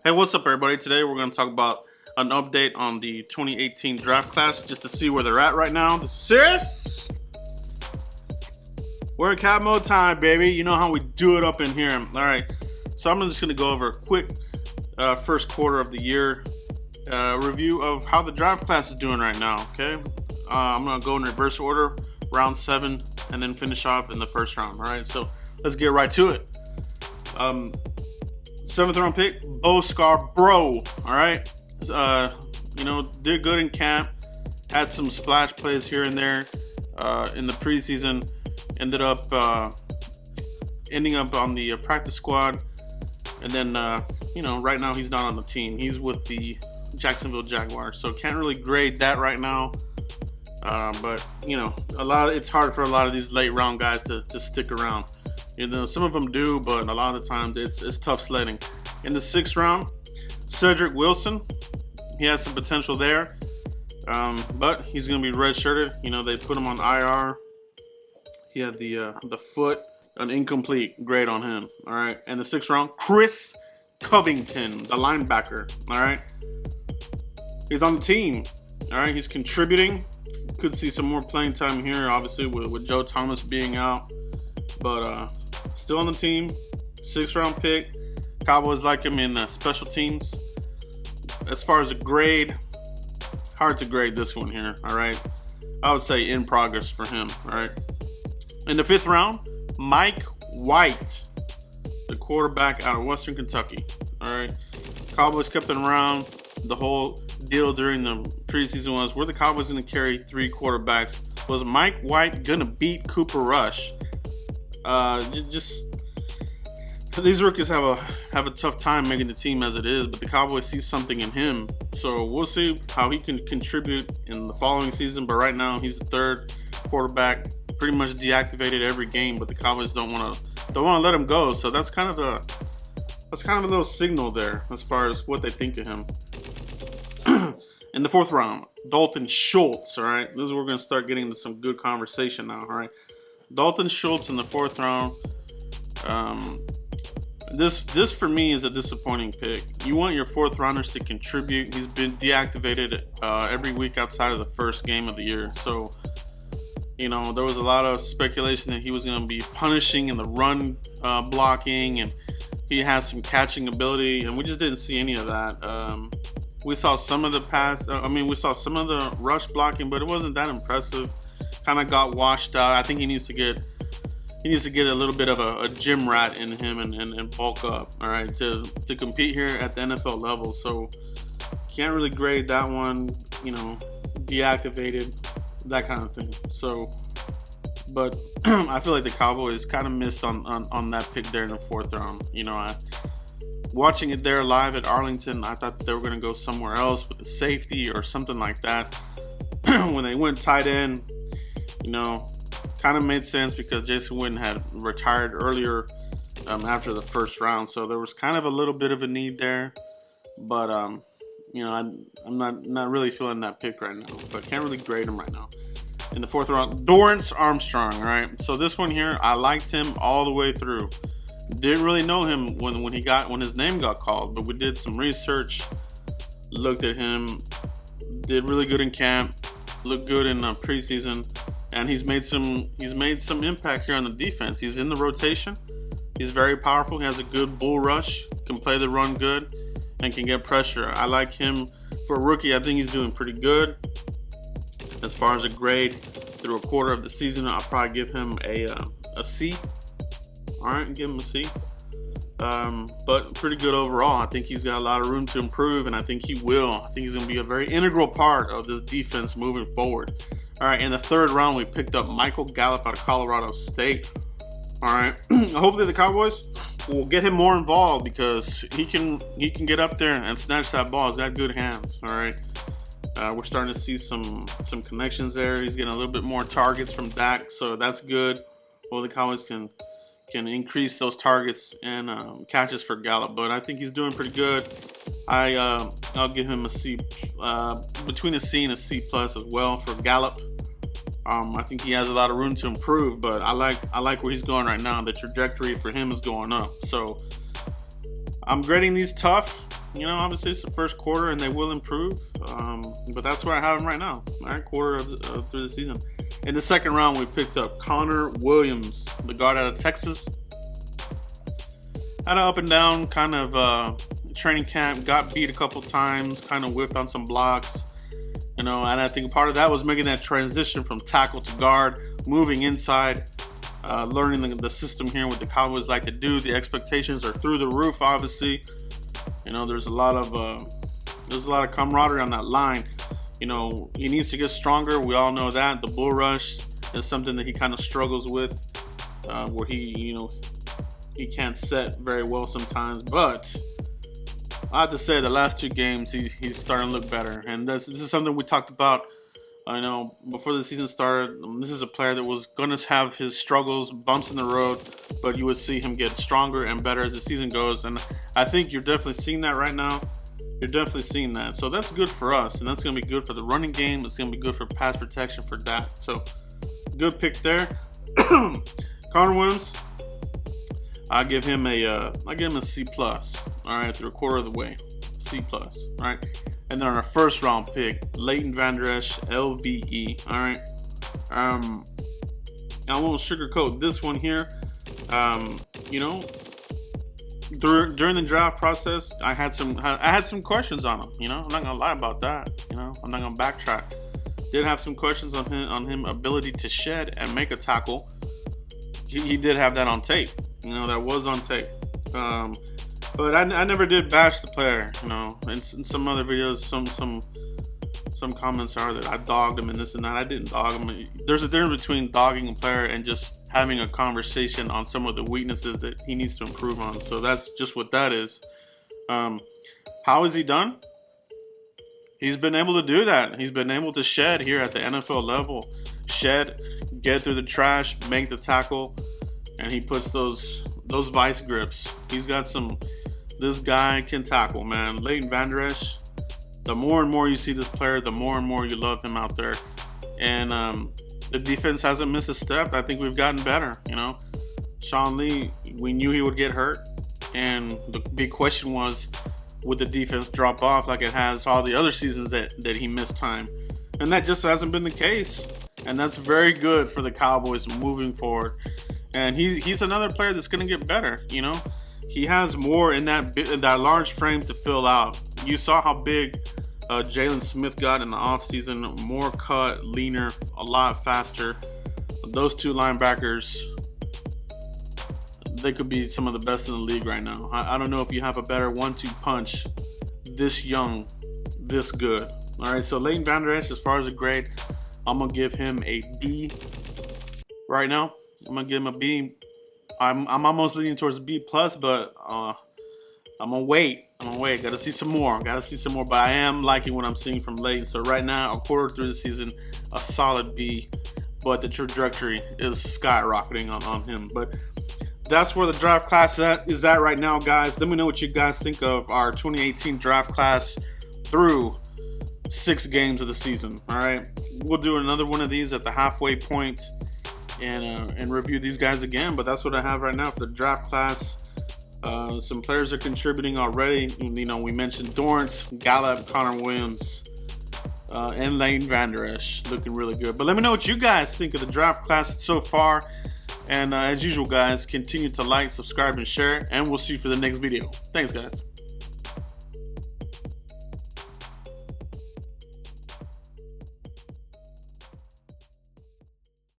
Hey, what's up, everybody? Today we're going to talk about an update on the 2018 draft class just to see where they're at right now. This is serious. We're in Cabo time, baby. You know how we do it up in here. All right, so I'm just going to go over a quick first quarter of the year review of how the draft class is doing right now. Okay, I'm going to go in reverse order, round 7, and then finish off in the first round. All right, so let's get right to it. 7th round pick, Bo Scarborough. All right, did good in camp, had some splash plays here and there in the preseason. Ending up on the practice squad, and then right now he's not on the team. He's with the Jacksonville Jaguars, so can't really grade that right now. But it's hard for a lot of these late round guys to stick around. Some of them do, but a lot of the times it's tough sledding. In the 6th round, Cedric Wilson, he had some potential there, but he's going to be redshirted. They put him on IR. He had the foot, an incomplete grade on him. All right, and the 6th round, Chris Covington, the linebacker. All right, he's on the team. All right, he's contributing. Could see some more playing time here, obviously with Joe Thomas being out, but still on the team. 6th round pick. Cowboys like him in special teams. As far as a grade, hard to grade this one here. All right, I would say in progress for him. All right. In the 5th round, Mike White, the quarterback out of Western Kentucky. All right, Cowboys kept him around. The whole deal during the preseason was, were the Cowboys going to carry 3 quarterbacks? Was Mike White going to beat Cooper Rush? These rookies have a tough time making the team as it is, but the Cowboys see something in him. So we'll see how he can contribute in the following season. But right now, he's the 3rd quarterback, pretty much deactivated every game. But the Cowboys don't want to let him go. So that's kind of a little signal there as far as what they think of him. In the 4th round, Dalton Schultz. All right, this is where we're going to start getting into some good conversation now. All right, Dalton Schultz in the 4th round. This for me is a disappointing pick. You want your 4th rounders to contribute. He's been deactivated every week outside of the first game of the year. So, there was a lot of speculation that he was going to be punishing in the run blocking, and he has some catching ability, and we just didn't see any of that. We saw some of the we saw some of the rush blocking, but it wasn't that impressive. Kind of got washed out. I think he needs to get a little bit of a gym rat in him and bulk up, all right, to compete here at the NFL level. So can't really grade that one, deactivated, that kind of thing. So, but I feel like the Cowboys kind of missed on that pick there in the 4th round. Watching it there live at Arlington, I thought that they were going to go somewhere else with the safety or something like that. When they went tight end, kind of made sense because Jason Witten had retired earlier after the 1st round, so there was kind of a little bit of a need there. But I'm not really feeling that pick right now, but can't really grade him right now. In the 4th round, Dorance Armstrong. All right, so this one here, I liked him all the way through. Didn't really know him when his name got called, but we did some research, looked at him, did really good in camp, looked good in preseason. And he's made some impact here on the defense. He's in the rotation. He's very powerful. He has a good bull rush, can play the run good, and can get pressure. I like him for a rookie. I think he's doing pretty good. As far as a grade through a quarter of the season, I'll probably give him a C. All right, give him a C. But pretty good overall. I think he's got a lot of room to improve, and I think he will. I think he's going to be a very integral part of this defense moving forward. All right, in the 3rd round, we picked up Michael Gallup out of Colorado State. All right, hopefully the Cowboys will get him more involved because he can get up there and snatch that ball. He's got good hands. All right, we're starting to see some connections there. He's getting a little bit more targets from Dak, so that's good. Well, the Cowboys can increase those targets and catches for Gallup, but I think he's doing pretty good. I'll give him a C, between a C and a C plus as well for Gallup. I think he has a lot of room to improve, but I like where he's going right now. The trajectory for him is going up. So I'm grading these tough. You know, obviously it's the first quarter and they will improve. But that's where I have him right now. All right, quarter of through the season. In the second round, we picked up Connor Williams, the guard out of Texas. Had an up and down kind of training camp. Got beat a couple times. Kind of whiffed on some blocks. You know, and I think part of that was making that transition from tackle to guard, moving inside, learning the system here, what the Cowboys like to do. The expectations are through the roof, obviously. You know, there's a lot of camaraderie on that line. You know, he needs to get stronger. We all know that. The bull rush is something that he kind of struggles with, where he can't set very well sometimes. But I have to say, the last 2 games, he's starting to look better. And this is something we talked about, you know, before the season started. This is a player that was going to have his struggles, bumps in the road, but you would see him get stronger and better as the season goes. And I think you're definitely seeing that right now. You're definitely seeing that. So that's good for us, and that's going to be good for the running game. It's going to be good for pass protection for that. So good pick there. Connor Williams, I give him a C+. All right, through a quarter of the way. C+. All right. And then our first round pick, Leighton Vander Esch, LVE. All right. I won't sugarcoat this one here. You know, during the draft process, I had some questions on him. You know, I'm not gonna lie about that. You know, I'm not gonna backtrack. Did have some questions on him ability to shed and make a tackle. He did have that on tape. You know, that was on tape. But I never did bash the player. You know, in some other videos, some comments are that I dogged him and this and that. I didn't dog him. There's a difference between dogging a player and just having a conversation on some of the weaknesses that he needs to improve on. So that's just what that is. How has he done? He's been able to do that. He's been able to shed here at the NFL level. Shed, get through the trash, make the tackle, and he puts those vice grips. He's got this guy can tackle, man. Leighton Vander Esch, the more and more you see this player, the more and more you love him out there. And the defense hasn't missed a step. I think we've gotten better, you know. Sean Lee, we knew he would get hurt. And the big question was, would the defense drop off like it has all the other seasons that he missed time? And that just hasn't been the case. And that's very good for the Cowboys moving forward. And he's another player that's going to get better, you know. He has more in that large frame to fill out. You saw how big Jalen Smith got in the offseason. More cut, leaner, a lot faster. Those 2 linebackers, they could be some of the best in the league right now. I don't know if you have a better 1-2 punch this young, this good. All right, so Leighton Vander Esch, as far as a grade, I'm going to give him a B right now. I'm going to give him a B. I'm almost leaning towards a B+, but I'm going to wait. Got to see some more. But I am liking what I'm seeing from Leighton. So right now, a quarter through the season, a solid B. But the trajectory is skyrocketing on him. But that's where the draft class is at right now, guys. Let me know what you guys think of our 2018 draft class through 6 games of the season. All right, we'll do another one of these at the halfway point and review these guys again. But that's what I have right now for the draft class. Some players are contributing already. You know, we mentioned Dorance, Gallup, Connor Williams, and Leighton Vander Esch looking really good. But let me know what you guys think of the draft class so far. And as usual, guys, continue to like, subscribe, and share. And we'll see you for the next video. Thanks, guys.